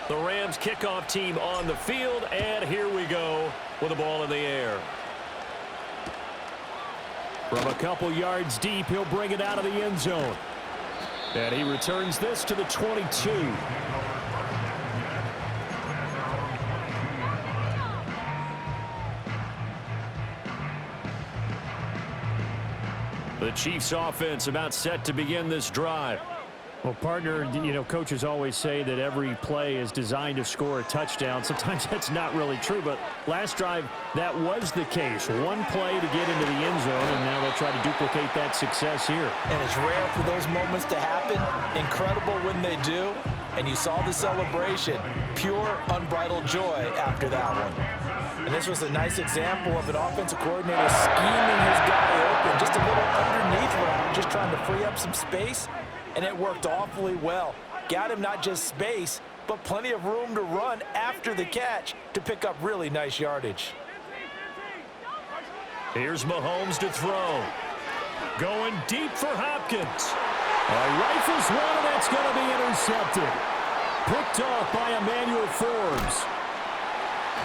The Rams kickoff team on the field, and here we go with the ball in the air. From a couple yards deep, he'll bring it out of the end zone. And he returns this to the 22. The Chiefs offense about set to begin this drive. Well, partner, you know, coaches always say that every play is designed to score a touchdown. Sometimes that's not really true, but last drive, that was the case. One play to get into the end zone, and now they'll try to duplicate that success here. And it's rare for those moments to happen. Incredible when they do. And you saw the celebration. Pure, unbridled joy after that one. And this was a nice example of an offensive coordinator scheming his guy open. Just a little underneath route, just trying to free up some space. And it worked awfully well. Got him not just space, but plenty of room to run after the catch to pick up really nice yardage. Here's Mahomes to throw. Going deep for Hopkins. Rifles one, and that's going to be intercepted. Picked off by Emmanuel Forbes.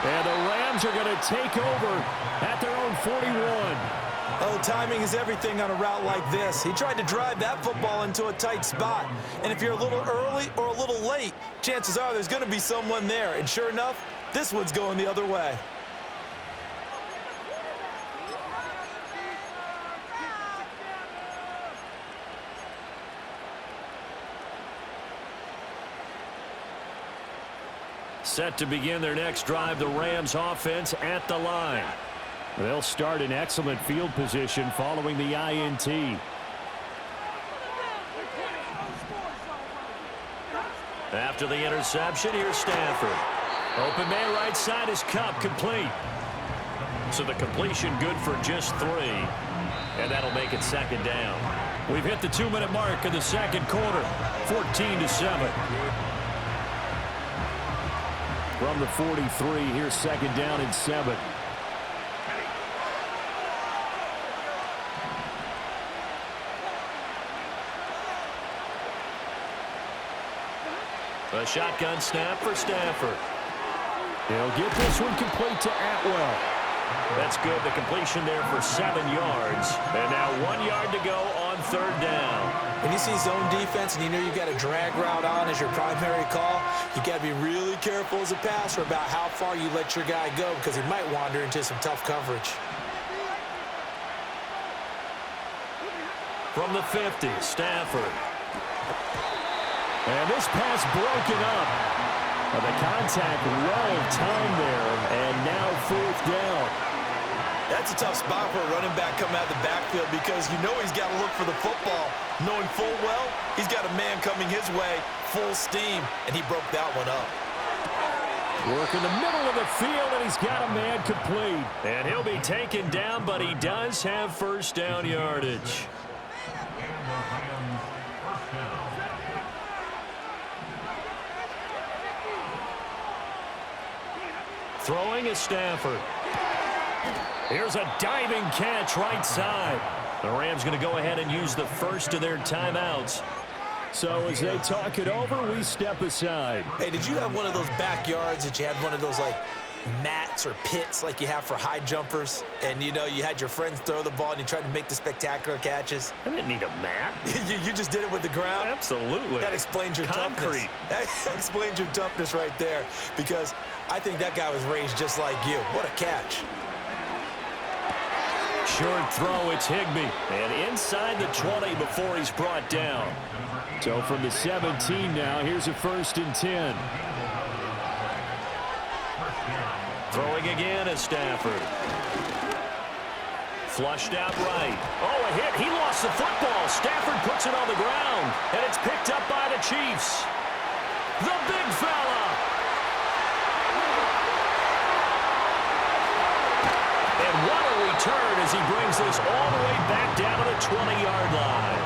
And the Rams are going to take over at their own 41. Oh, timing is everything on a route like this. He tried to drive that football into a tight spot. And if you're a little early or a little late, chances are there's going to be someone there. And sure enough, this one's going the other way. Set to begin their next drive, the Rams offense at the line. They'll start in excellent field position following the INT. After the interception, here's Stafford. Open man right side is Cup, complete. So the completion good for just 3. And that'll make it second down. We've hit the 2-minute mark in the second quarter. 14-7. From the 43, here's second down and 7. A shotgun snap for Stafford. He'll get this one complete to Atwell. That's good. The completion there for 7 yards. And now 1 yard to go on third down. When you see zone defense and you know you've got a drag route on as your primary call, you got to be really careful as a passer about how far you let your guy go because he might wander into some tough coverage. From the 50, Stafford. And this pass broken up. The contact well timed there, and now fourth down. That's a tough spot for a running back coming out of the backfield because you know he's got to look for the football. Knowing full well, he's got a man coming his way, full steam, and he broke that one up. Work in the middle of the field, and he's got a man complete. And he'll be taken down, but he does have first down yardage. Throwing is Stafford. Here's a diving catch right side. The Rams going to go ahead and use the first of their timeouts. So as they talk it over, we step aside. Hey, did you have one of those backyards that you had one of those like mats or pits like you have for high jumpers? And you know, you had your friends throw the ball and you tried to make the spectacular catches? I didn't need a mat. you just did it with the ground? Absolutely. That explains your concrete. Toughness. That explains your toughness right there because I think that guy was raised just like you. What a catch. Short throw, it's Higbee. And inside the 20 before he's brought down. So from the 17 now, here's a 1st and 10. Throwing again is Stafford. Flushed out right. Oh, a hit. He lost the football. Stafford puts it on the ground. And it's picked up by the Chiefs. The big fella. And what a return as he brings this all the way back down to the 20-yard line.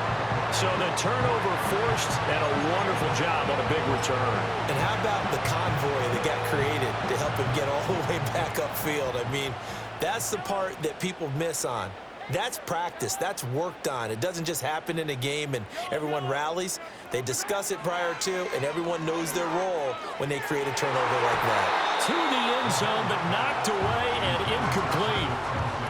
So the turnover forced and a wonderful job on a big return. And how about the convoy that got created to help him get all the way back upfield? I mean, that's the part that people miss on. That's practice. That's worked on. It doesn't just happen in a game and everyone rallies. They discuss it prior to, and everyone knows their role when they create a turnover like that. To the end zone, but knocked away and incomplete.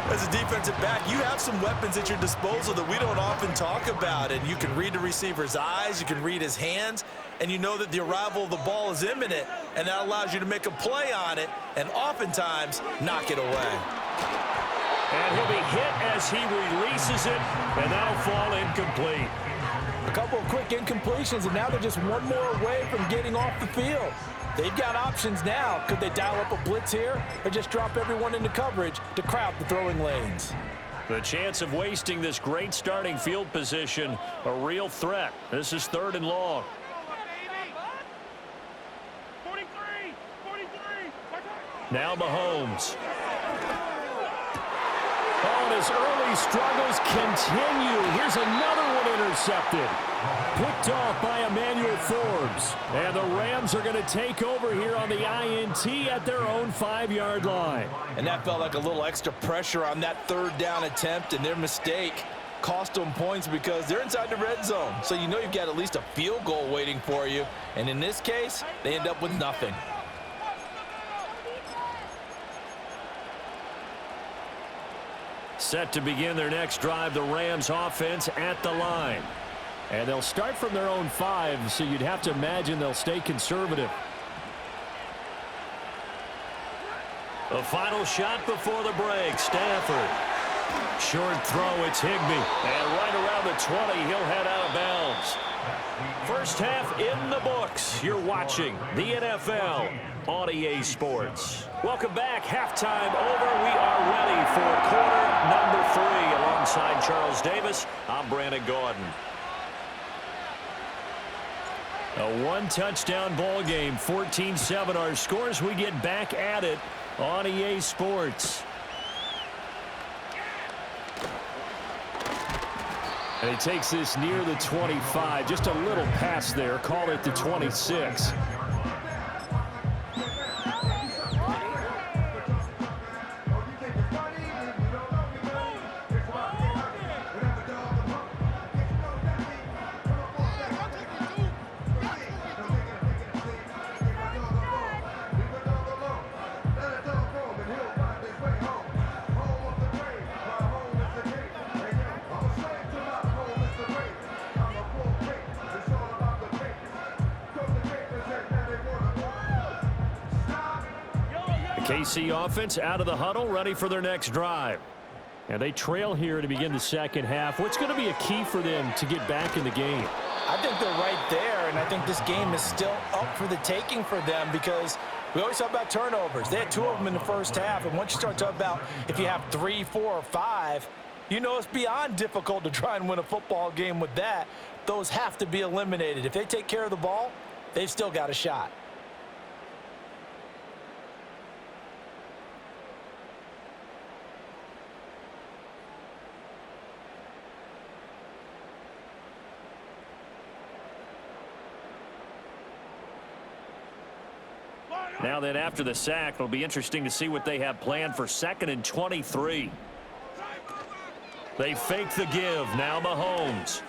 As a defensive back, you have some weapons at your disposal that we don't often talk about, and you can read the receiver's eyes, you can read his hands, and you know that the arrival of the ball is imminent, and that allows you to make a play on it and oftentimes knock it away. And he'll be hit as he releases it, and that'll fall incomplete. A couple of quick incompletions, and now they're just one more away from getting off the field. They've got options now. Could they dial up a blitz here or just drop everyone into coverage to crowd the throwing lanes? The chance of wasting this great starting field position, a real threat. This is 3rd and long. Now Mahomes. Oh, and his early struggles continue. Here's another one intercepted. Picked off by Emmanuel Forbes. And the Rams are going to take over here on the INT at their own 5-yard line. And that felt like a little extra pressure on that 3rd down attempt, and their mistake cost them points because they're inside the red zone. So you know you've got at least a field goal waiting for you. And in this case, they end up with nothing. Set to begin their next drive, the Rams offense at the line. And they'll start from their own 5, so you'd have to imagine they'll stay conservative. The final shot before the break, Stafford. Short throw, it's Higbee. And right around the 20, he'll head out of bounds. First half in the books. You're watching the NFL on EA Sports. Welcome back. Halftime over. We are ready for quarter number 3. Alongside Charles Davis, I'm Brandon Gaudin. A one-touchdown ball game, 14-7 our scores. We get back at it on EA Sports. And he takes this near the 25. Just a little pass there. Call it the 26. KC offense out of the huddle, ready for their next drive. And they trail here to begin the second half. What's going to be a key for them to get back in the game? I think they're right there, and I think this game is still up for the taking for them because we always talk about turnovers. They had 2 of them in the first half, and once you start talking about if you have 3, 4, or 5, you know it's beyond difficult to try and win a football game with that. Those have to be eliminated. If they take care of the ball, they've still got a shot. Now then, after the sack, it'll be interesting to see what they have planned for 2nd and 23. They fake the give. Now Mahomes.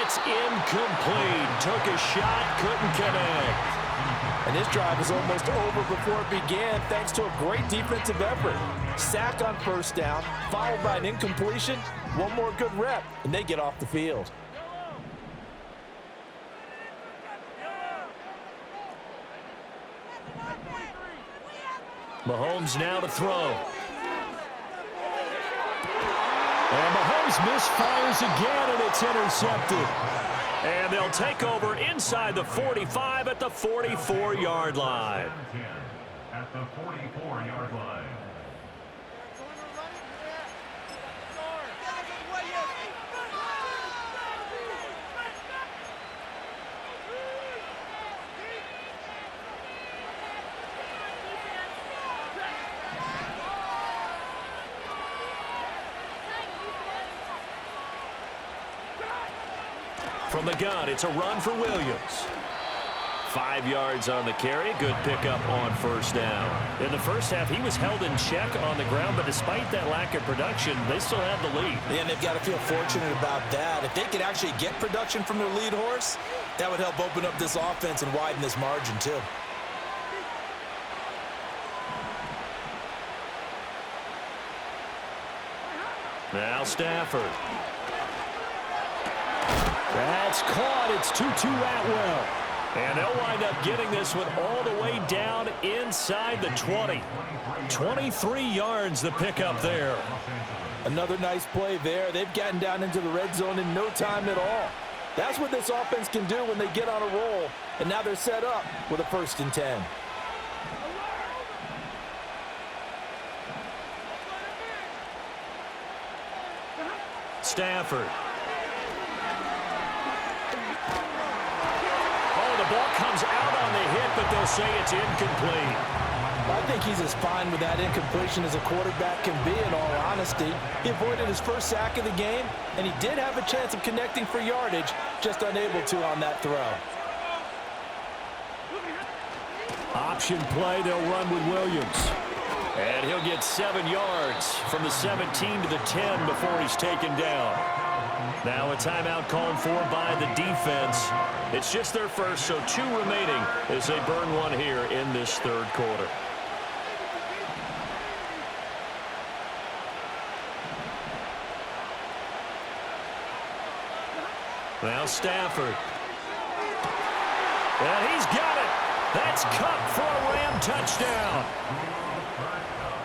It's incomplete. Took a shot, couldn't connect. And this drive is almost over before it began thanks to a great defensive effort. Sack on 1st down, followed by an incompletion. One more good rep, and they get off the field. Mahomes now to throw. And Mahomes misfires again, and it's intercepted. And they'll take over inside the 45 at the 44-yard line. At the 44-yard line. From the gun, it's a run for Williams. 5 yards on the carry. Good pickup on first down. In the first half, he was held in check on the ground, but despite that lack of production, they still have the lead. And they've got to feel fortunate about that. If they could actually get production from their lead horse, that would help open up this offense and widen this margin too. Now Stafford. That's caught. It's 2-2 Atwell. And they'll wind up getting this one all the way down inside the 20. 23 yards the pickup there. Another nice play there. They've gotten down into the red zone in no time at all. That's what this offense can do when they get on a roll. And now they're set up with a 1st and 10. Stafford. Oh, the ball comes out on the hit, but they'll say it's incomplete. I think he's as fine with that incompletion as a quarterback can be, in all honesty. He avoided his first sack of the game, and he did have a chance of connecting for yardage, just unable to on that throw. Option play, they'll run with Williams. And he'll get 7 yards from the 17 to the 10 before he's taken down. Now a timeout called for by the defense. It's just their first, so 2 remaining as they burn one here in this 3rd quarter. Now Stafford. And he's got it. That's Cup for a Ram touchdown.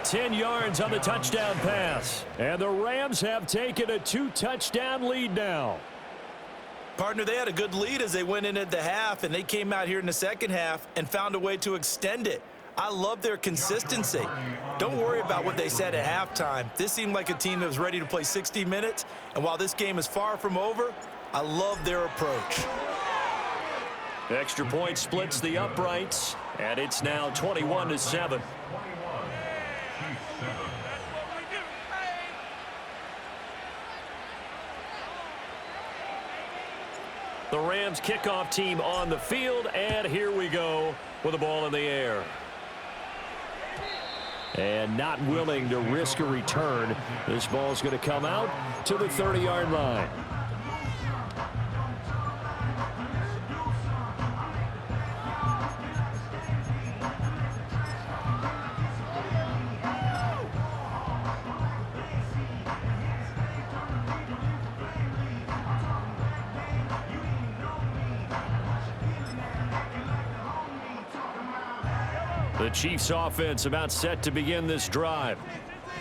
10 yards on the touchdown pass. And the Rams have taken a 2-touchdown lead now. Partner, they had a good lead as they went in at the half, and they came out here in the second half and found a way to extend it. I love their consistency. Don't worry about what they said at halftime. This seemed like a team that was ready to play 60 minutes, and while this game is far from over, I love their approach. Extra point splits the uprights, and it's now 21-7. The Rams kickoff team on the field, and here we go with the ball in the air. And not willing to risk a return, this ball's going to come out to the 30-yard line. The Chiefs offense about set to begin this drive.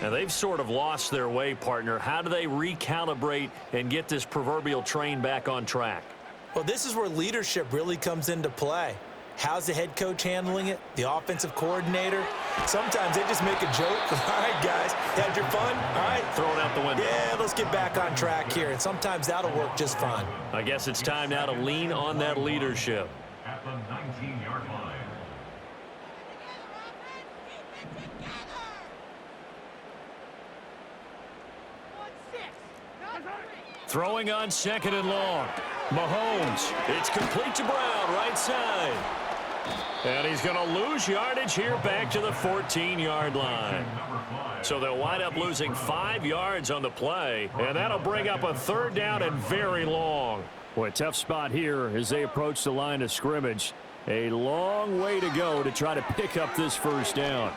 And they've sort of lost their way, partner. How do they recalibrate and get this proverbial train back on track? Well, this is where leadership really comes into play. How's the head coach handling it? The offensive coordinator? Sometimes they just make a joke. All right, guys, had your fun? All right. Throw it out the window. Yeah, let's get back on track here. And sometimes that'll work just fine. I guess it's time now to lean on that leadership. At the 19-yard line. Throwing on 2nd and long. Mahomes. It's complete to Brown, right side. And he's going to lose yardage here back to the 14-yard line. So they'll wind up losing 5 yards on the play, and that'll bring up a 3rd down and very long. Boy, tough spot here as they approach the line of scrimmage. A long way to go to try to pick up this 1st down.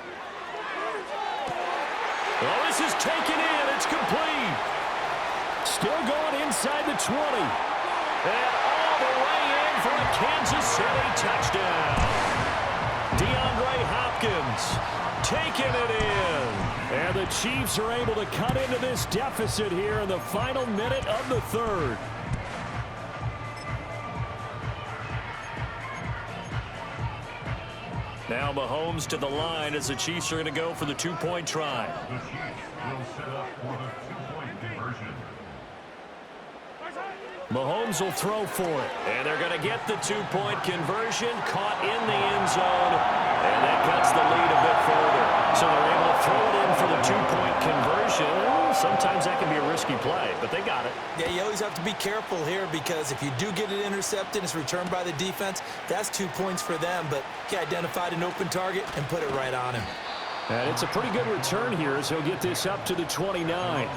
Well, this is taken in. It's complete. Still going inside the 20. And all the way in for a Kansas City touchdown. DeAndre Hopkins taking it in. And the Chiefs are able to cut into this deficit here in the final minute of the 3rd. Now Mahomes to the line as the Chiefs are going to go for the 2-point try. The Chiefs will set up for the 2-point conversion. Mahomes will throw for it. And they're going to get the two-point conversion, caught in the end zone, and that cuts the lead a bit further. So they're able to throw it in for the two-point conversion. Sometimes that can be a risky play, but they got it. Yeah, you always have to be careful here because if you do get it intercepted, it's returned by the defense, that's 2 points for them, but he identified an open target and put it right on him. And it's a pretty good return here as he'll get this up to the 29.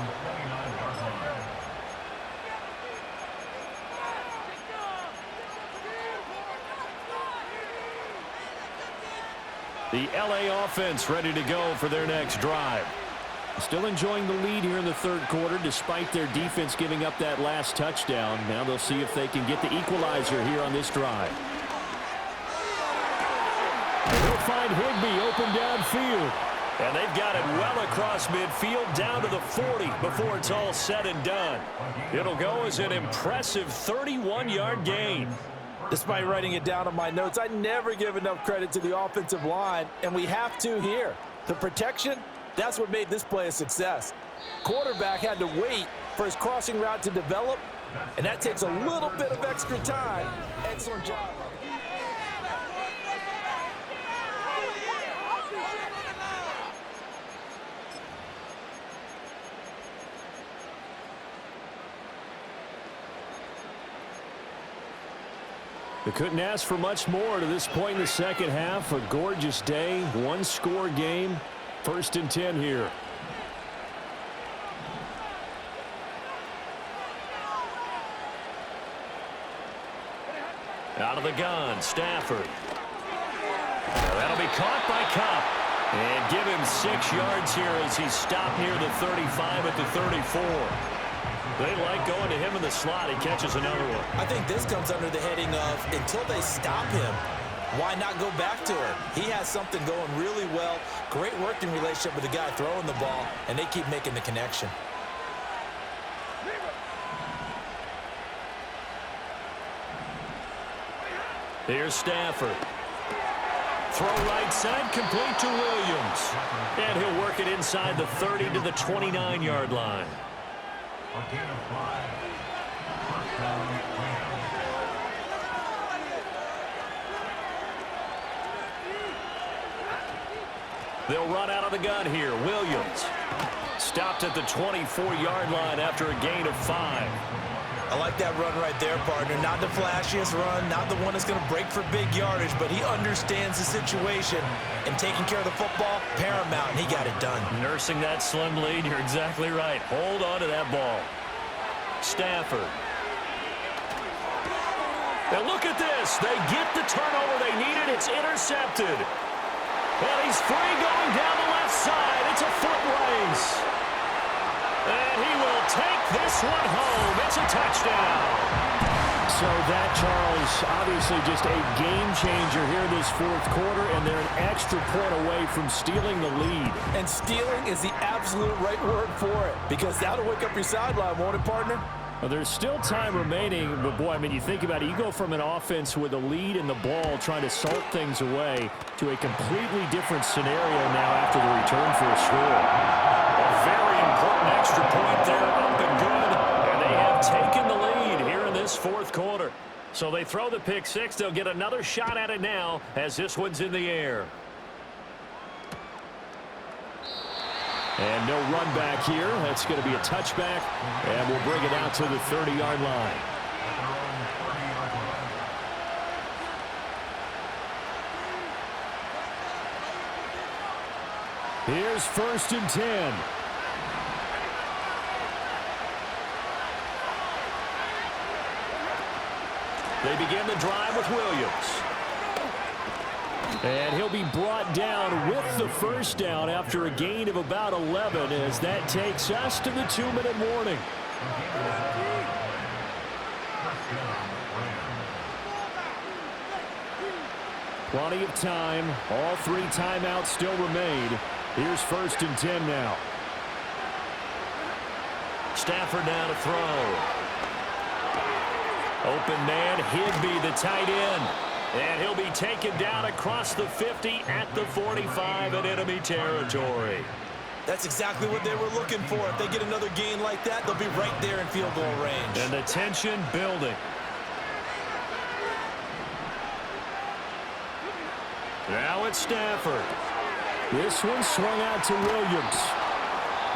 The LA offense ready to go for their next drive. Still enjoying the lead here in the third quarter despite their defense giving up that last touchdown. Now they'll see if they can get the equalizer here on this drive. They'll find Higbee open downfield. And they've got it well across midfield down to the 40 before it's all said and done. It'll go as an impressive 31-yard gain. Despite writing it down on my notes, I never give enough credit to the offensive line, and we have to here. The protection, that's what made this play a success. Quarterback had to wait for his crossing route to develop, and that takes a little bit of extra time. Excellent job. They couldn't ask for much more to this point in the second half. A gorgeous day, one-score game. 1st and 10 here. Out of the gun, Stafford. That'll be caught by Cup. And give him 6 yards here as he's stopped near the 35 at the 34. They like going to him in the slot. He catches another one. I think this comes under the heading of until they stop him, why not go back to him? He has something going really well. Great working relationship with the guy throwing the ball, and they keep making the connection. Here's Stafford. Throw right side, complete to Williams. And he'll work it inside the 30 to the 29-yard line. A gain of 5. First down, Rams. They'll run out of the gun here. Williams stopped at the 24-yard line after a gain of 5. I like that run right there, partner. Not the flashiest run, not the one that's going to break for big yardage, but he understands the situation, and taking care of the football, paramount, and he got it done. Nursing that slim lead, you're exactly right. Hold on to that ball. Stafford. And look at this. They get the turnover they needed. It's intercepted. And he's free going down the left side. It's a foot race. And he will take this one home. It's a touchdown. So that, Charles, obviously just a game changer here this fourth quarter, and they're an extra point away from stealing the lead. And stealing is the absolute right word for it, because that'll wake up your sideline, won't it, partner? Well, there's still time remaining, but boy, I mean, you think about it, you go from an offense with a lead in the ball trying to salt things away to a completely different scenario now after the return for a score. A very important extra point there, up and good, and they have taken the lead here in this fourth quarter. So they throw the pick six. They'll get another shot at it now as this one's in the air. And no run back here. That's going to be a touchback, and we'll bring it out to the 30-yard line. Here's 1st and 10. They begin the drive with Williams. And he'll be brought down with the first down after a gain of about 11 as that takes us to the 2-minute warning. Plenty of time. All 3 timeouts still remain. Here's 1st and 10 now. Stafford now to throw. Open man, Higbee, the tight end. And he'll be taken down across the 50 at the 45 in enemy territory. That's exactly what they were looking for. If they get another gain like that, they'll be right there in field goal range. And the tension building. Now it's Stafford. This one swung out to Williams.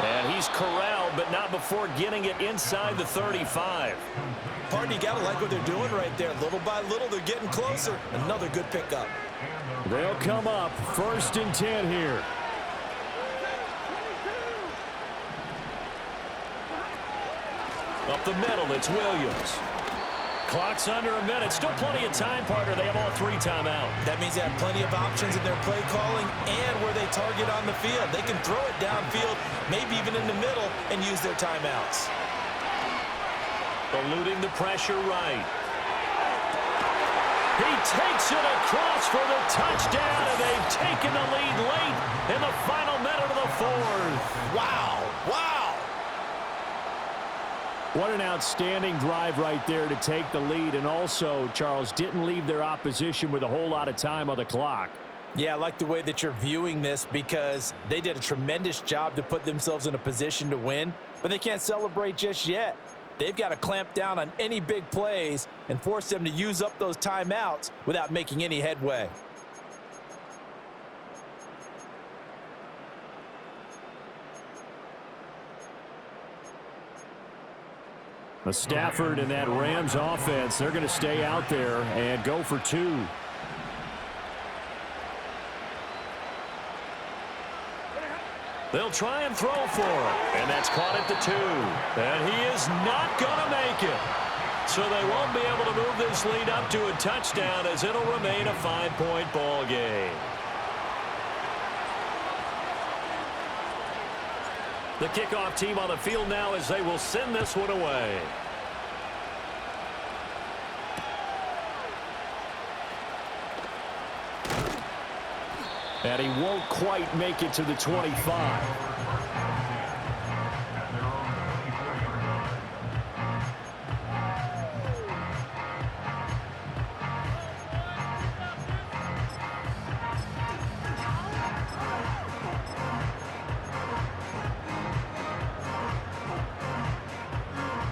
And he's corralled, but not before getting it inside the 35. Partner, you got to like what they're doing right there. Little by little, they're getting closer. Another good pickup. They'll come up 1st and 10 here. Up the middle, it's Williams. Clock's under a minute. Still plenty of time, partner. They have all 3 timeouts. That means they have plenty of options in their play calling and where they target on the field. They can throw it downfield, maybe even in the middle, and use their timeouts. Eluding the pressure right. He takes it across for the touchdown, and they've taken the lead late in the final minute of the 4th. Wow. Wow. What an outstanding drive right there to take the lead. And also, Charles, didn't leave their opposition with a whole lot of time on the clock. Yeah, I like the way that you're viewing this because they did a tremendous job to put themselves in a position to win, but they can't celebrate just yet. They've got to clamp down on any big plays and force them to use up those timeouts without making any headway. Stafford and that Rams offense, they're going to stay out there and go for 2. They'll try and throw for it, and that's caught at the 2. And he is not going to make it. So they won't be able to move this lead up to a touchdown as it'll remain a 5-point ball game. The kickoff team on the field now as they will send this one away. And he won't quite make it to the 25.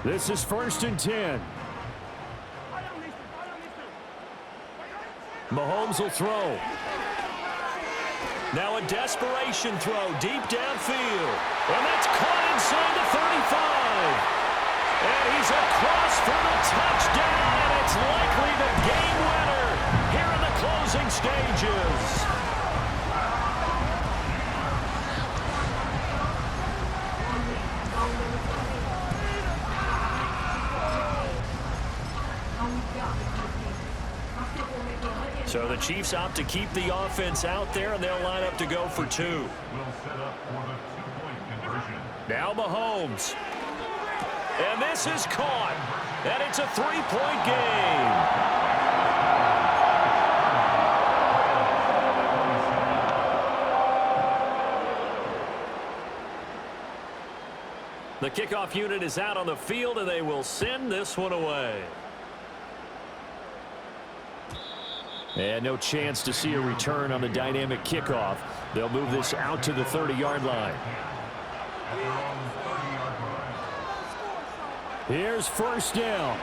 This is 1st and 10. Mahomes will throw. Now a desperation throw deep downfield. And that's caught inside the 35. And he's across for the touchdown. And it's likely the game winner here in the closing stages. So the Chiefs opt to keep the offense out there, and they'll line up to go for 2. Now Mahomes. And this is caught. And it's a 3-point game. The kickoff unit is out on the field, and they will send this one away. And no chance to see a return on the dynamic kickoff. They'll move this out to the 30-yard line. Here's 1st down.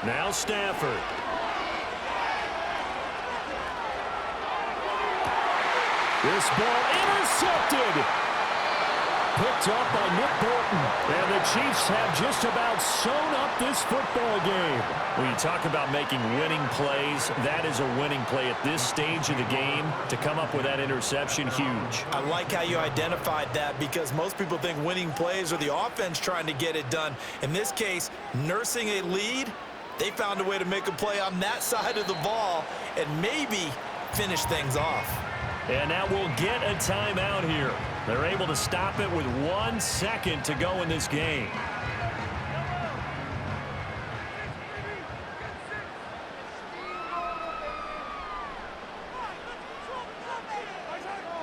Now Stafford. This ball intercepted. Picked up by Nick Bolton. And the Chiefs have just about sewn up this football game. When you talk about making winning plays, that is a winning play at this stage of the game. To come up with that interception, huge. I like how you identified that because most people think winning plays are the offense trying to get it done. In this case, nursing a lead, they found a way to make a play on that side of the ball and maybe finish things off. And that will get a timeout here. They're able to stop it with 1 second to go in this game.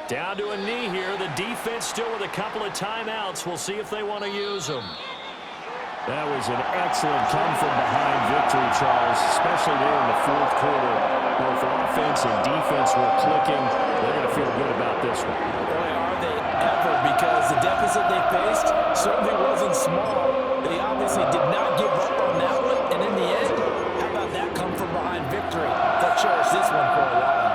Down to a knee here. The defense still with a couple of timeouts. We'll see if they want to use them. That was an excellent come-from-behind victory, Charles, especially there in the fourth quarter. Both offense and defense were clicking. They're going to feel good about this one. Boy, are they ever, because the deficit they faced certainly wasn't small. They obviously did not give up on that one, and in the end, how about that come-from-behind victory? They'll cherish this one for a while.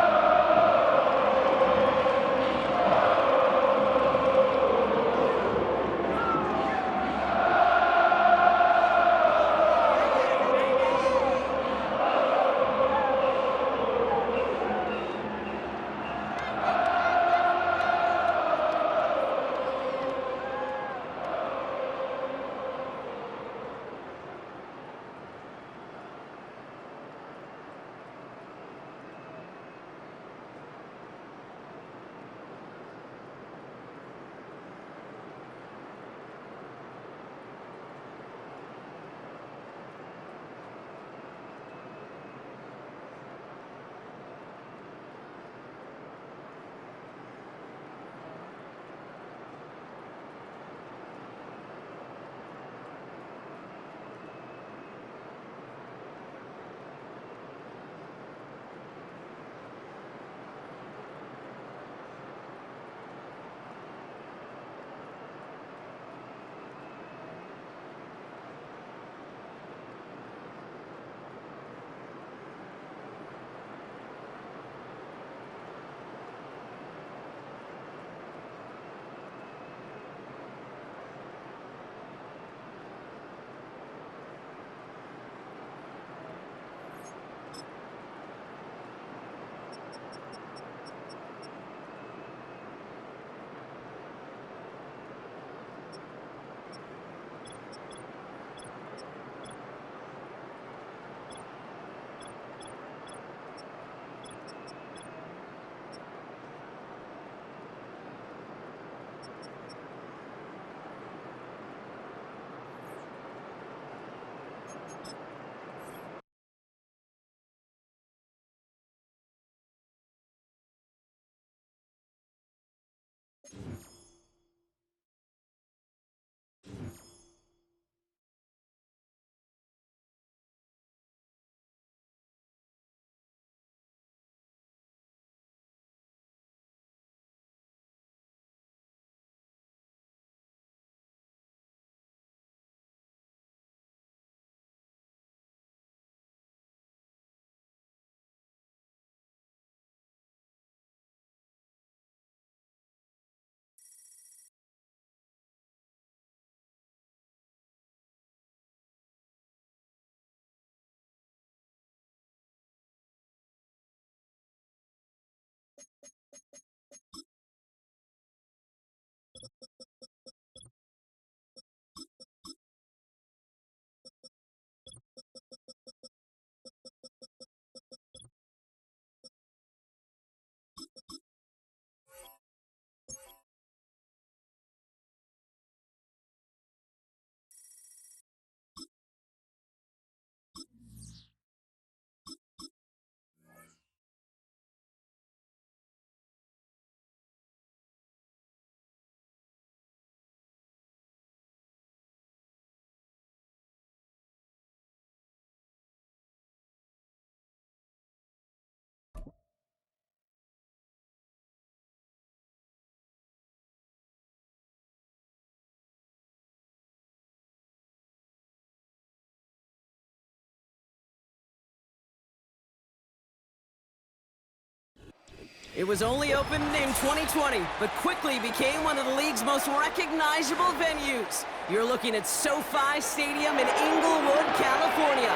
It was only opened in 2020, but quickly became one of the league's most recognizable venues. You're looking at SoFi Stadium in Inglewood, California.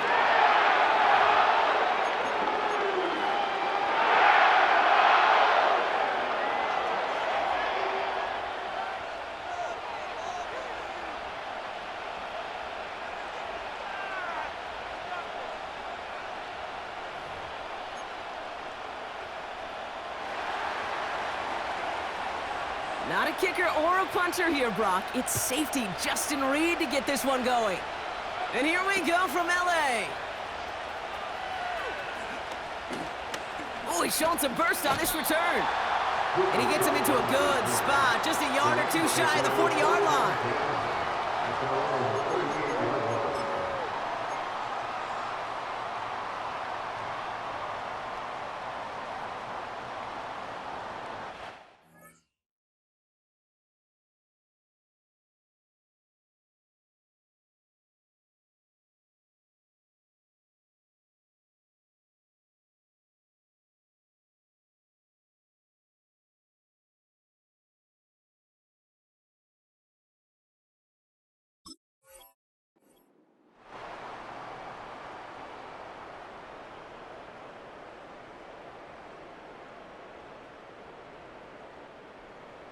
Not a kicker or a punter here, Brock. It's safety Justin Reed to get this one going. And here we go from LA. Oh, he's showing some burst on this return. And he gets him into a good spot, just a yard or two shy of the 40-yard line.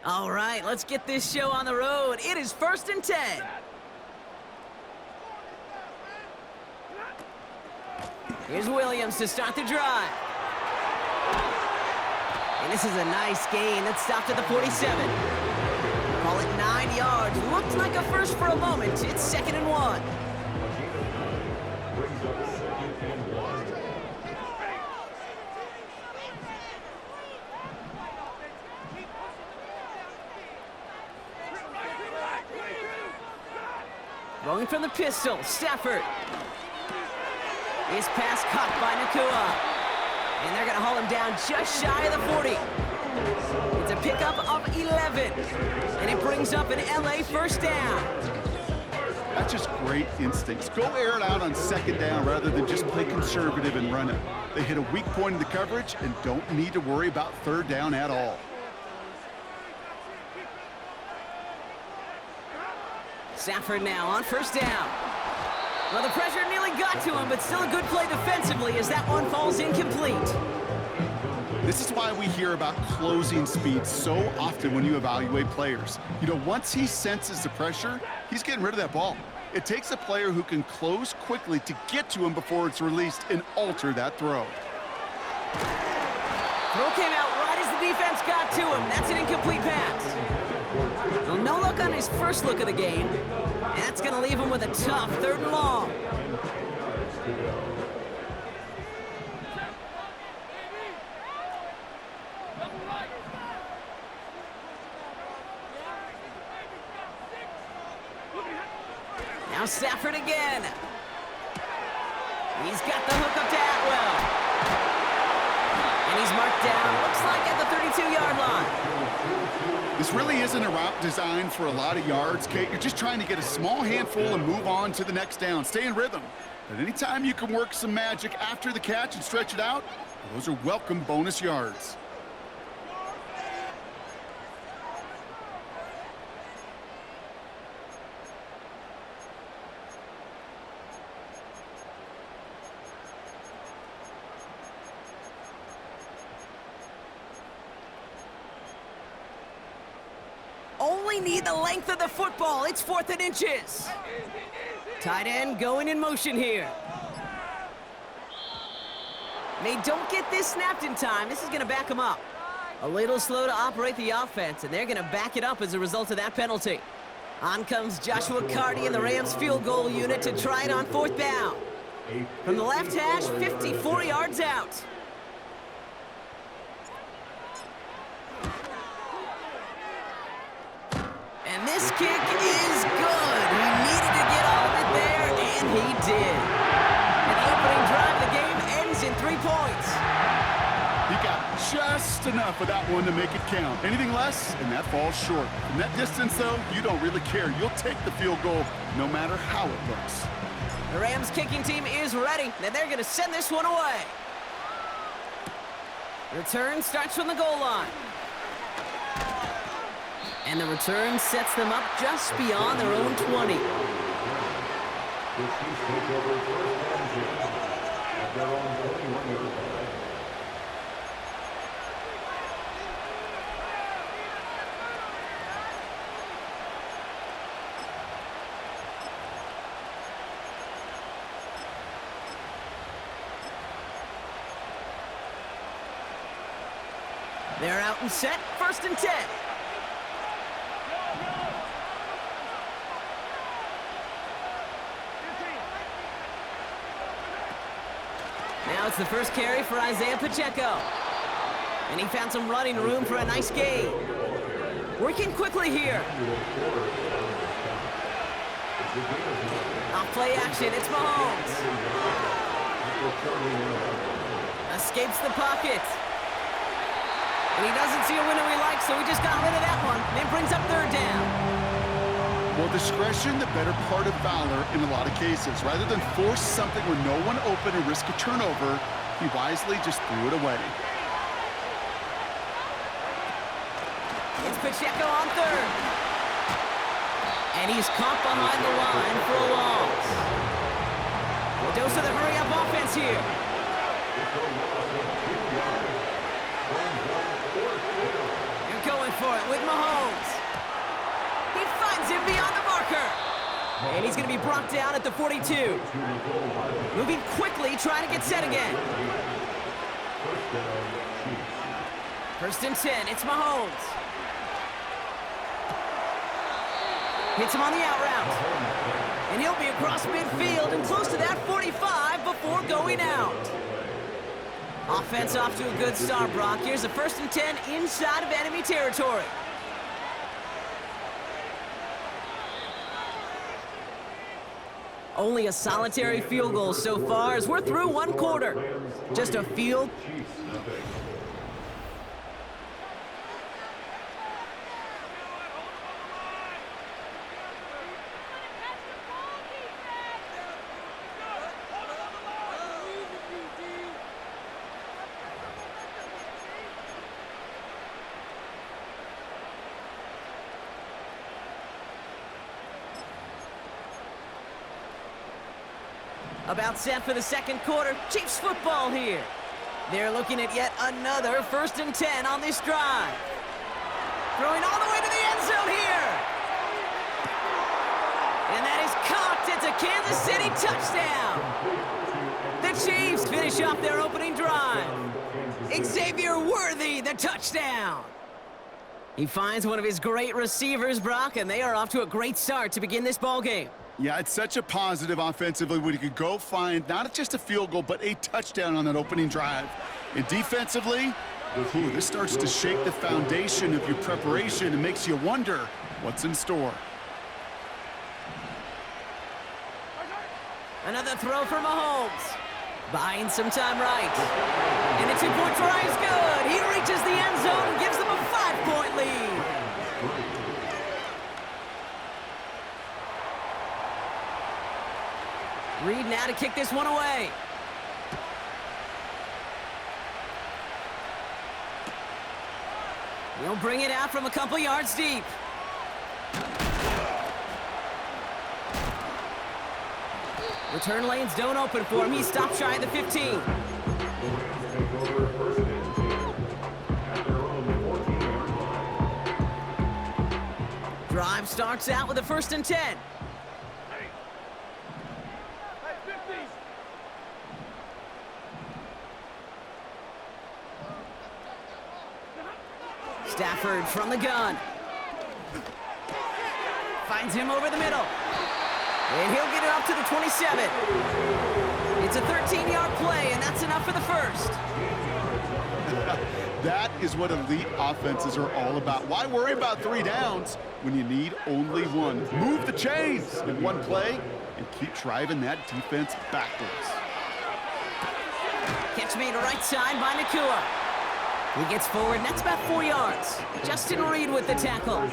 All right, let's get this show on the road. It is 1st and 10. Here's Williams to start the drive. And this is a nice gain. That's stopped at the 47. Call it 9 yards. Looked like a first for a moment. It's 2nd and 1. Rolling from the pistol, Stafford. His pass caught by Nakua. And they're going to haul him down just shy of the 40. It's a pickup of 11. And it brings up an LA first down. That's just great instincts. Go air it out on 2nd down rather than just play conservative and run it. They hit a weak point in the coverage and don't need to worry about 3rd down at all. Stafford now on 1st down. Well, the pressure nearly got to him, but still a good play defensively as that one falls incomplete. This is why we hear about closing speed so often when you evaluate players. You know, once he senses the pressure, he's getting rid of that ball. It takes a player who can close quickly to get to him before it's released and alter that throw. Throw came out right as the defense got to him. That's an incomplete pass. Well, no luck on his first look of the game. And that's going to leave him with a tough 3rd and long. Now Stafford again. He's got the hook up to Atwell. And he's marked down, looks like at the 32-yard line. This really isn't a route designed for a lot of yards, Kate. You're just trying to get a small handful and move on to the next down. Stay in rhythm. But anytime you can work some magic after the catch and stretch it out, those are welcome bonus yards. Only need the length of the football. It's 4th and inches. Tight end going in motion here. They don't get this snapped in time. This is going to back them up. A little slow to operate the offense, and they're going to back it up as a result of that penalty. On comes Joshua Carty and the Rams field goal unit to try it on 4th down. From the left hash, 54 yards out. And this kick is good. He needed to get all of it there, and he did. And the opening drive of the game ends in 3 points. He got just enough of that one to make it count. Anything less, and that falls short. From that distance, though, you don't really care. You'll take the field goal no matter how it looks. The Rams kicking team is ready, and they're going to send this one away. Return starts from the goal line. And the return sets them up just beyond their own 20. They're out and set, 1st and 10. Now it's the first carry for Isaiah Pacheco. And he found some running room for a nice gain. Working quickly here. Off play action, it's Mahomes. Escapes the pocket. And he doesn't see a window he likes, so he just got rid of that one. And brings up 3rd down. Well, discretion, the better part of valor in a lot of cases. Rather than force something with no one open and risk a turnover, he wisely just threw it away. It's Pacheco on 3rd. And he's caught behind the line for a loss. A dose of the hurry-up offense here. Here going for it with Mahomes. He finds him beyond the marker. And he's going to be brought down at the 42. Moving quickly, trying to get set again. First and 10, it's Mahomes. Hits him on the out route. And he'll be across midfield and close to that 45 before going out. Offense off to a good start, Brock. Here's a first and 10 inside of enemy territory. Only a solitary field goal so far as we're through one quarter. Just a field. About set for the second quarter. Chiefs football here. They're looking at yet another first and 10 on this drive. Throwing all the way to the end zone here. And that is caught. It's a Kansas City touchdown. The Chiefs finish off their opening drive. Xavier Worthy, the touchdown. He finds one of his great receivers, Brock, and they are off to a great start to begin this ball game. Yeah, it's such a positive offensively when you could go find not just a field goal, but a touchdown on that opening drive. And defensively, this starts to shake the foundation of your preparation and makes you wonder what's in store. Another throw for Mahomes. Buying some time right. And the two-point try is good. He reaches the end zone and gives them a 5-point lead. Reed now to kick this one away. He'll bring it out from a couple yards deep. Return lanes don't open for him. He stopped shy of the 15. Drive starts out with a first and 10. Stafford from the gun. Finds him over the middle. And he'll get it up to the 27. It's a 13-yard play, and that's enough for the first. That is what elite offenses are all about. Why worry about 3 downs when you need only one? Move the chains in one play and keep driving that defense backwards. Catch made right side by Nakua. He gets forward, and that's about 4 yards. Justin Reed with the tackle.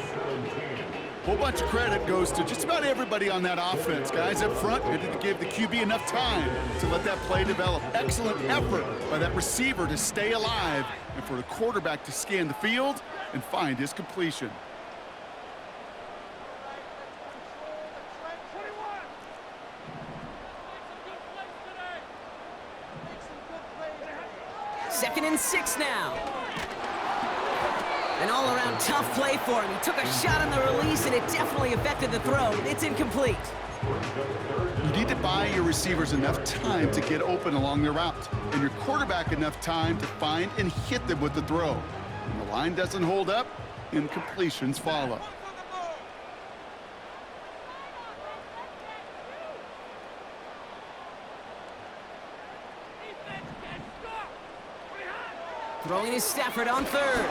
Whole bunch of credit goes to just about everybody on that offense. Guys up front had to give the QB enough time to let that play develop. Excellent effort by that receiver to stay alive and for the quarterback to scan the field and find his completion. Second and 6 now. An all-around tough play for him. He took a shot on the release, and it definitely affected the throw. It's incomplete. You need to buy your receivers enough time to get open along their route, and your quarterback enough time to find and hit them with the throw. When the line doesn't hold up, incompletions follow. Throwing is Stafford on third.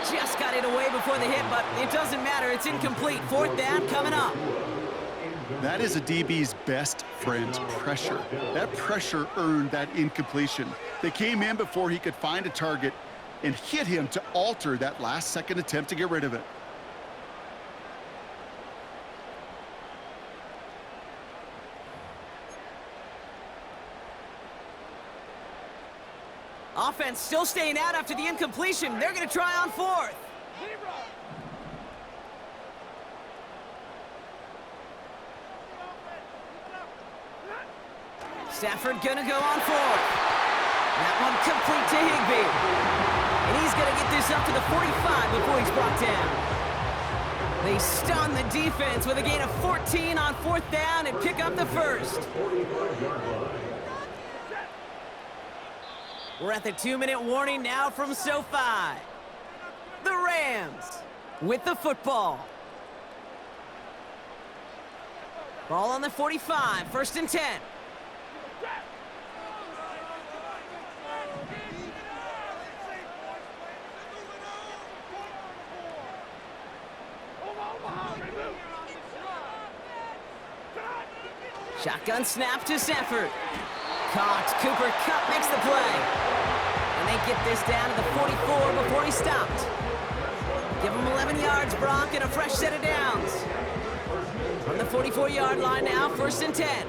Just got it away before the hit, but it doesn't matter. It's incomplete. Fourth down coming up. That is a DB's best friend, pressure. That pressure earned that incompletion. They came in before he could find a target and hit him to alter that last-second attempt to get rid of it. Offense still staying out after the incompletion. They're going to try on fourth. Stafford going to go on fourth. That one complete to Higbee. And he's going to get this up to the 45 before he's brought down. They stun the defense with a gain of 14 on 4th down and pick up the first. We're at the 2-minute warning now from SoFi. The Rams with the football. Ball on the 45, 1st and 10. Shotgun snap to Stafford. Caught. Cooper Kupp makes the play. And they get this down to the 44 before he stopped. Give him 11 yards, Brock, and a fresh set of downs. From the 44-yard line now, 1st and 10.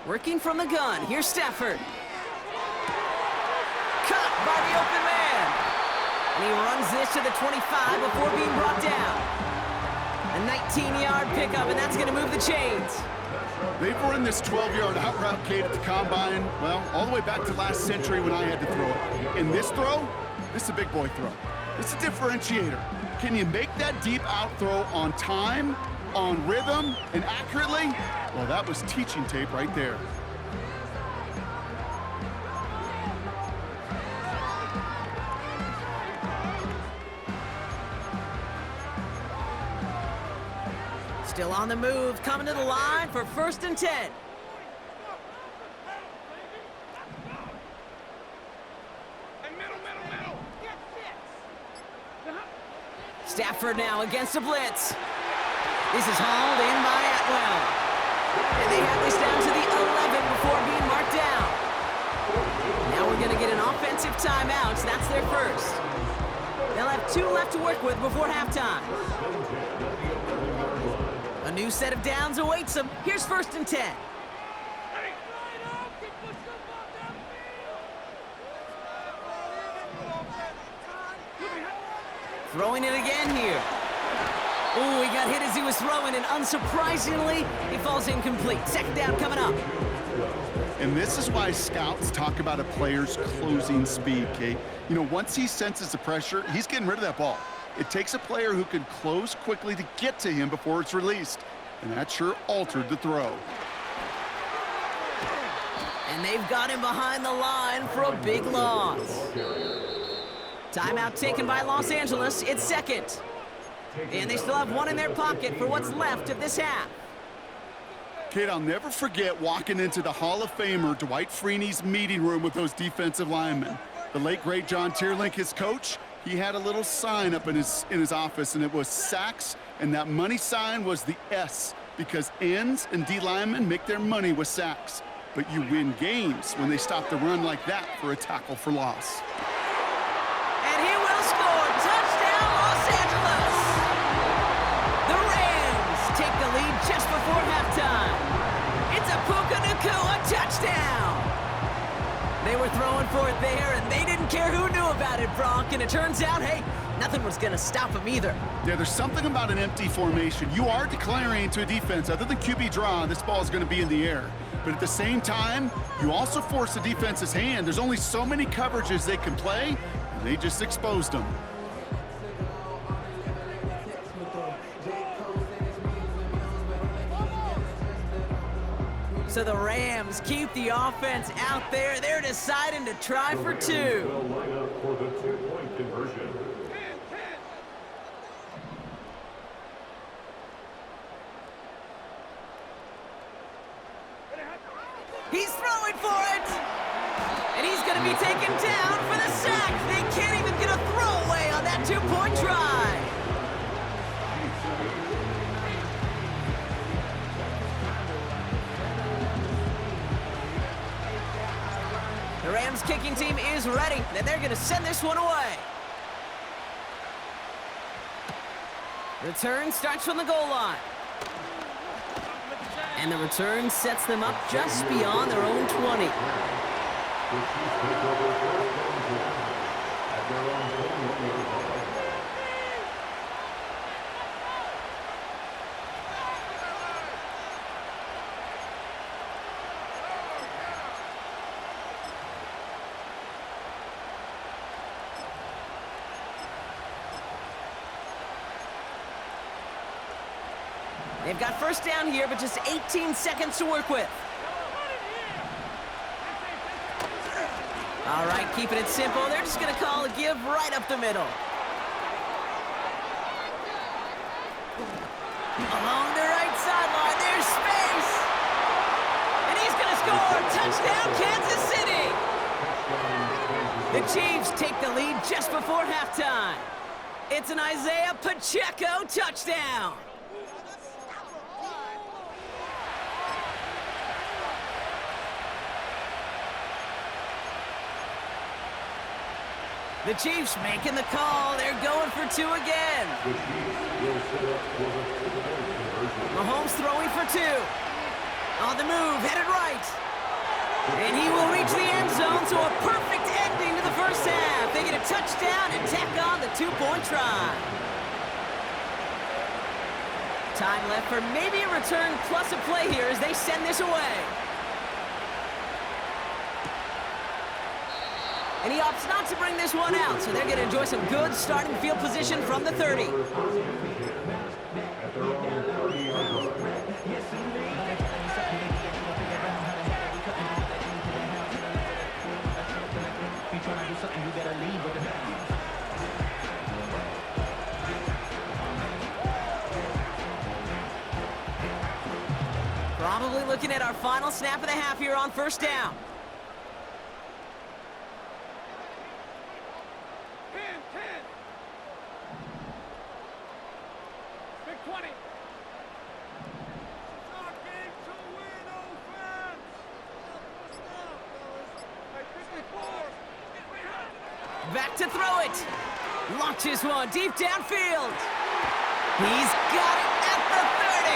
Working from the gun, here's Stafford. Cut by the open man. And he runs this to the 25 before being brought down. A 19-yard pickup, and that's going to move the chains. They've run this 12-yard out route, Kate, at the combine, well, all the way back to last century when I had to throw it. In this throw, this is a big boy throw. This is a differentiator. Can you make that deep out throw on time, on rhythm, and accurately? Well, that was teaching tape right there. Still on the move, coming to the line for 1st and 10. Stafford now against a blitz. This is hauled in by Atwell. And they have this down to the 11 before being marked down. Now we're going to get an offensive timeout. So that's their first. They'll have 2 left to work with before halftime. A new set of downs awaits them. Here's 1st and 10. Throwing it again here. Oh, he got hit as he was throwing, and unsurprisingly, he falls incomplete. 2nd down coming up. And this is why scouts talk about a player's closing speed, Kate. You know, once he senses the pressure, he's getting rid of that ball. It takes a player who can close quickly to get to him before it's released. And that sure altered the throw. And they've got him behind the line for a big loss. Timeout taken by Los Angeles. It's 2nd. And they still have 1 in their pocket for what's left of this half. Kate, I'll never forget walking into the Hall of Famer Dwight Freeney's meeting room with those defensive linemen. The late, great John Tierlink, his coach, he had a little sign up in his office, and it was sacks, and that money sign was the S, because ends and D linemen make their money with sacks. But you win games when they stop the run like that for a tackle for loss. And he will score. Touchdown, Los Angeles. The Rams take the lead just before halftime. It's a Puka Nacua touchdown. They were throwing for it there, and they didn't care who knew about it, Brock. And it turns out, hey, nothing was going to stop them either. Yeah, there's something about an empty formation. You are declaring to a defense, other than QB draw, this ball is going to be in the air. But at the same time, you also force the defense's hand. There's only so many coverages they can play, and they just exposed them. So the Rams keep the offense out there. They're deciding to try for 2. He's throwing for it. And he's going to be taken down for the sack. They can't even get a throwaway on that 2-point try. The Rams kicking team is ready, and they're going to send this one away. Return starts from the goal line. And the return sets them up just beyond their own 20. They've got first down here, but just 18 seconds to work with. All right, keeping it simple. They're just going to call a give right up the middle. Along the right sideline, there's space. And he's going to score. Touchdown, Kansas City. The Chiefs take the lead just before halftime. It's an Isaiah Pacheco touchdown. The Chiefs making the call. They're going for two again. Mahomes throwing for two. On the move, headed right. And he will reach the end zone, so a perfect ending to the first half. They get a touchdown and tack on the two-point try. Time left for maybe a return plus a play here as they send this away. And he opts not to bring this one out, so they're going to enjoy some good starting field position from the 30. Probably looking at our final snap of the half here on first down. Back to throw it. Launches one deep downfield. He's got it at the 30.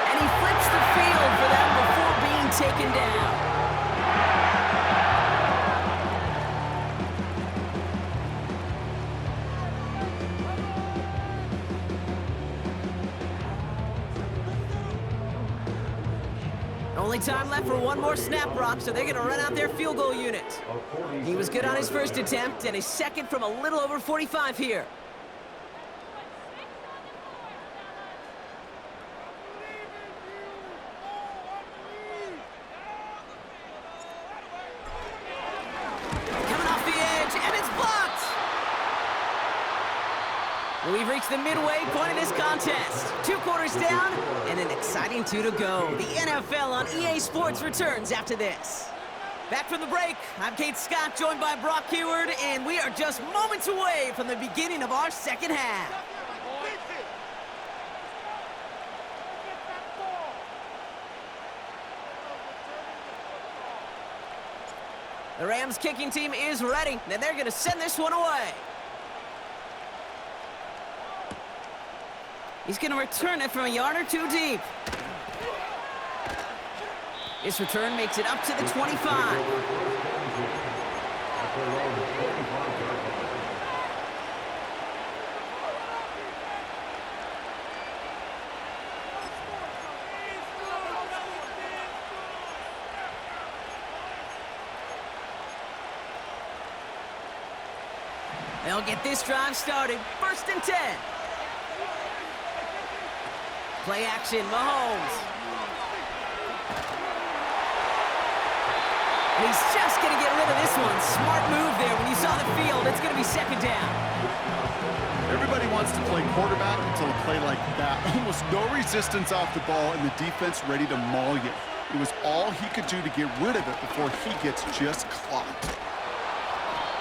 And he flips the field for them before being taken down. Only time left for one more snap, Brock, so they're going to run out their field goal unit. He was good on his first attempt, and a second from a little over 45 here. Coming off the edge, and it's blocked! We've reached the midway point of this contest. 2 quarters down, and an exciting 2 to go. The NFL on EA Sports returns after this. Back from the break, I'm Kate Scott, joined by Brock Heward, and we are just moments away from the beginning of our second half. The Rams kicking team is ready, and they're going to send this one away. He's going to return it from a yard or 2 deep. This return makes it up to the 25. They'll get this drive started. 1st and 10. Play action, Mahomes. And he's just going to get rid of this one. Smart move there. When you saw the field, it's going to be 2nd down. Everybody wants to play quarterback until they play like that. Almost no resistance off the ball and the defense ready to maul you. It was all he could do to get rid of it before he gets just clocked.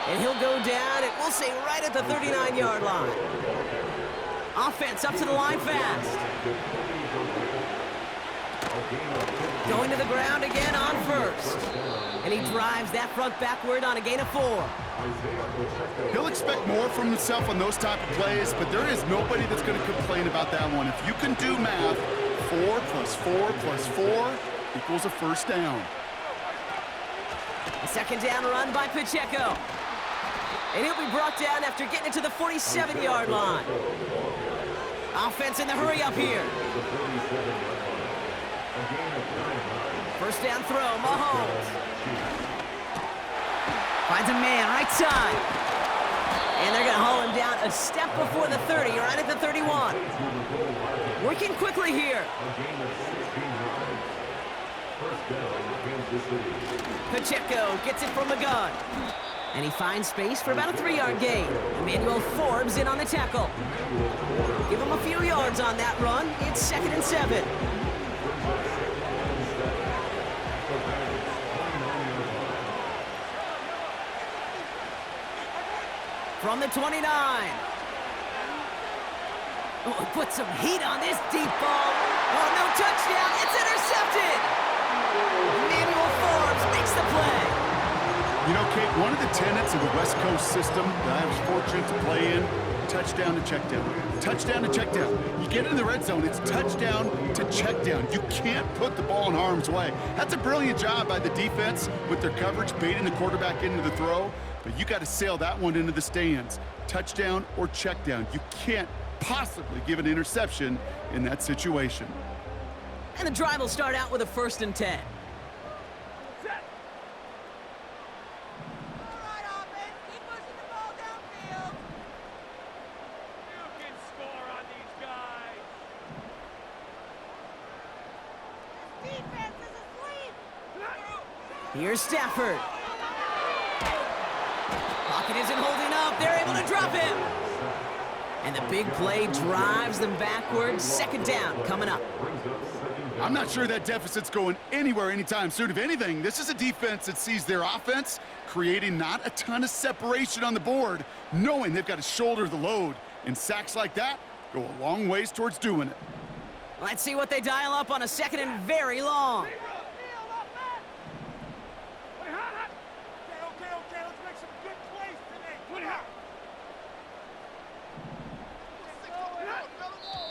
And he'll go down, and we'll say right at the 39-yard line. Offense up to the line fast. Going to the ground again on 1st. And he drives that front backward on a gain of 4. He'll expect more from himself on those type of plays, but there is nobody that's going to complain about that one. If you can do math, 4 plus 4 plus 4 equals a first down. A second down run by Pacheco. And he'll be brought down after getting it to the 47-yard line. Offense in the hurry up here. First down throw, Mahomes. Finds a man, right side. And they're going to haul him down a step before the 30, right at the 31. Working quickly here. Pacheco gets it from the gun. And he finds space for about a 3-yard gain. Emmanuel Forbes in on the tackle. Give him a few yards on that run. It's 2nd and 7. From the 29. Oh, put some heat on this deep ball. Oh, no touchdown. It's intercepted. Emmanuel Forbes makes the play. You know, Kate, one of the tenets of the West Coast system that I was fortunate to play in, touchdown to check down. Touchdown to check down. You get in the red zone, it's touchdown to check down. You can't put the ball in harm's way. That's a brilliant job by the defense with their coverage, baiting the quarterback into the throw. But you got to sail that one into the stands. Touchdown or check down. You can't possibly give an interception in that situation. And the drive will start out with a 1st and 10. Here's Stafford. Pocket isn't holding up. They're able to drop him. And the big play drives them backwards. 2nd down coming up. I'm not sure that deficit's going anywhere anytime soon. If anything, this is a defense that sees their offense creating not a ton of separation on the board, knowing they've got to shoulder the load. And sacks like that go a long ways towards doing it. Let's see what they dial up on a 2nd and very long.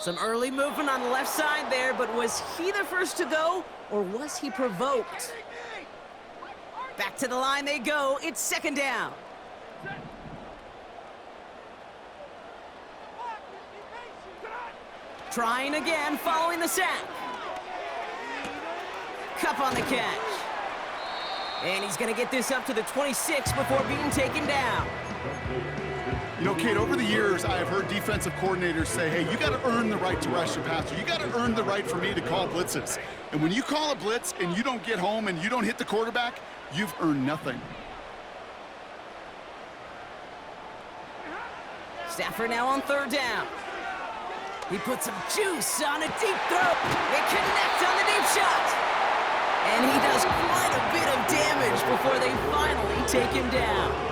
Some early movement on the left side there, but was he the first to go, or was he provoked? Back to the line they go. It's 2nd down. Trying again, following the sack. Cup on the catch. And he's going to get this up to the 26 before being taken down. You know, Kate, over the years, I have heard defensive coordinators say, hey, you got to earn the right to rush the passer. You got to earn the right for me to call blitzes. And when you call a blitz and you don't get home and you don't hit the quarterback, you've earned nothing. Stafford now on 3rd down. He puts some juice on a deep throw. They connect on the deep shot. And he does quite a bit of damage before they finally take him down.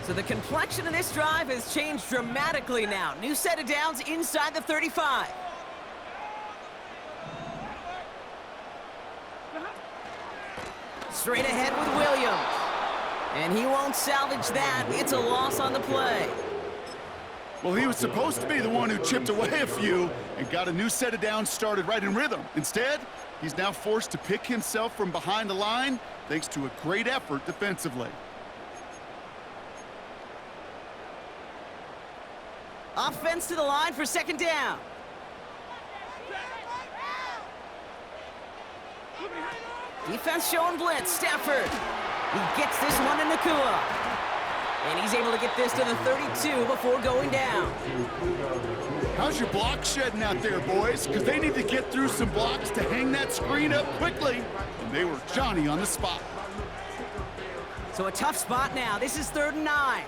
So the complexion of this drive has changed dramatically now. New set of downs inside the 35. Straight ahead with Williams. And he won't salvage that. It's a loss on the play. Well, he was supposed to be the one who chipped away a few and got a new set of downs started right in rhythm. Instead, he's now forced to pick himself from behind the line thanks to a great effort defensively. Offense to the line for 2nd down. Defense showing blitz. Stafford. He gets this one to Nakua. And he's able to get this to the 32 before going down. How's your block shedding out there, boys? Because they need to get through some blocks to hang that screen up quickly. And they were Johnny on the spot. So a tough spot now. This is 3rd and 9.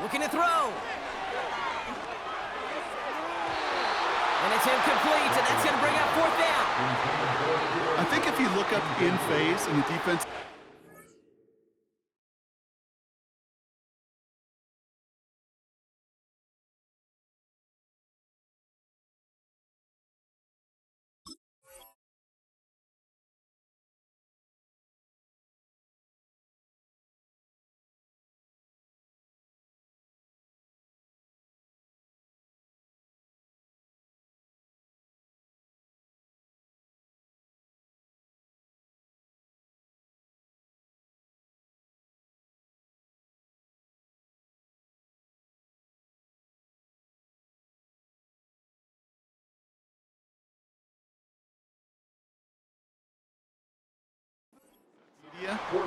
Looking to throw. And it's incomplete, and that's going to bring up 4th down. I think if you look step in phase, and the defense.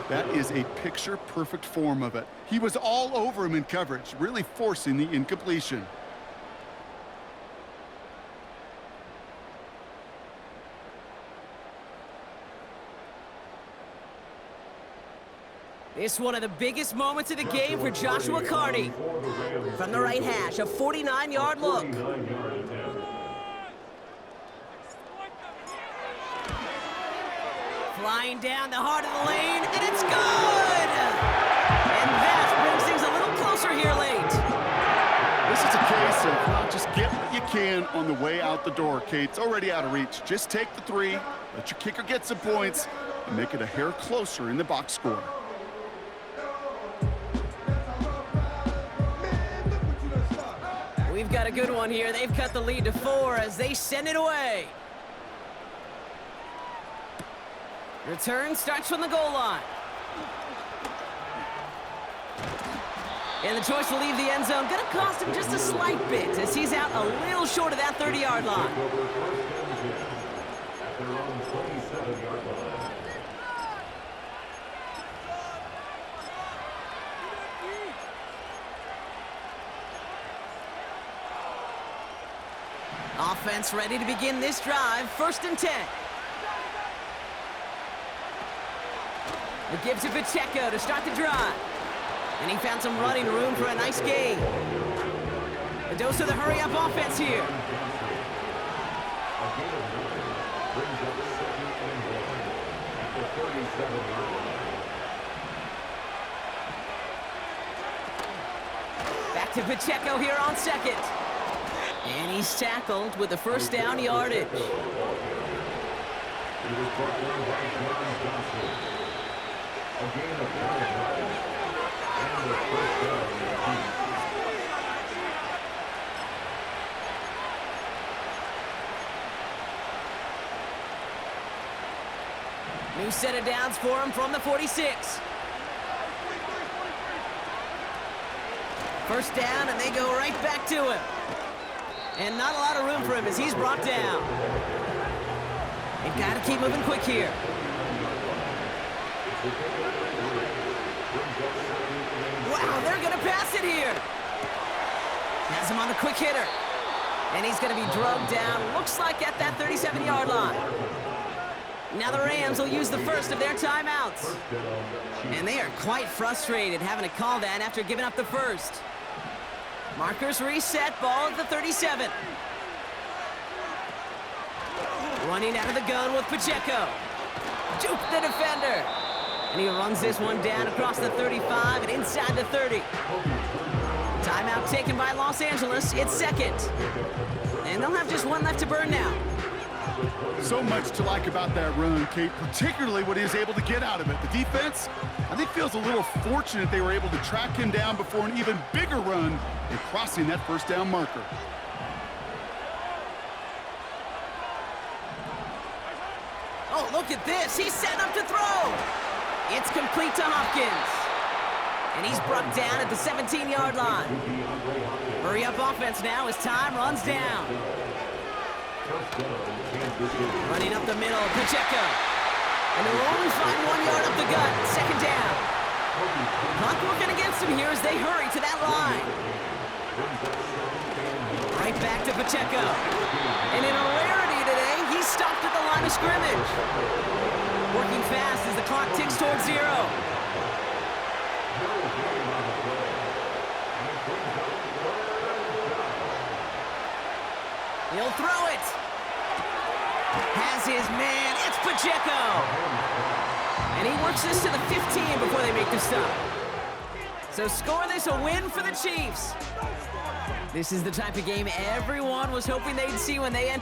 That is a picture-perfect form of it. He was all over him in coverage, really forcing the incompletion. This one of the biggest moments of the game for Joshua Carty. From the right hash, a 49-yard look. Flying down the heart of the lane, and it's good! And that brings things a little closer here late. This is a case of just get what you can on the way out the door, Kate. It's already out of reach. Just take the 3, let your kicker get some points, and make it a hair closer in the box score. We've got a good one here. They've cut the lead to 4 as they send it away. Return starts from the goal line. And the choice to leave the end zone going to cost him just a slight bit as he's out a little short of that 30-yard line. Offense ready to begin this drive. 1st and 10. The give to Pacheco to start the drive. And he found some running room for a nice gain. A dose of the hurry-up offense here. Back to Pacheco here on 2nd. And he's tackled with the 1st down yardage. New set of downs for him from the 46. 1st down, and they go right back to him. And not a lot of room for him as he's brought down. They've got to keep moving quick here. Wow, they're going to pass it here. Has him on the quick hitter. And he's going to be drugged down, looks like at that 37-yard line. Now the Rams will use the first of their timeouts. And they are quite frustrated having to call that after giving up the first. Markers reset, ball at the 37. Running out of the gun with Pacheco. Juke the defender. And he runs this one down across the 35 and inside the 30. Timeout taken by Los Angeles. It's 2nd. And they'll have just one left to burn now. So much to like about that run, Kate, particularly what he was able to get out of it. The defense, I think, feels a little fortunate they were able to track him down before an even bigger run and crossing that 1st down marker. Oh, look at this. He's setting up to throw. It's complete to Hopkins. And he's brought down at the 17-yard line. Hurry up offense now as time runs down. Running up the middle, Pacheco. And they'll only find 1 yard up the gut. 2nd down. Clock working against him here as they hurry to that line. Right back to Pacheco. And in a rarity today, he's stopped at the line of scrimmage. Working fast as the clock ticks towards 0. He'll throw it. Has his man. It's Pacheco. And he works this to the 15 before they make the stop. So scoreless, a win for the Chiefs. This is the type of game everyone was hoping they'd see when they entered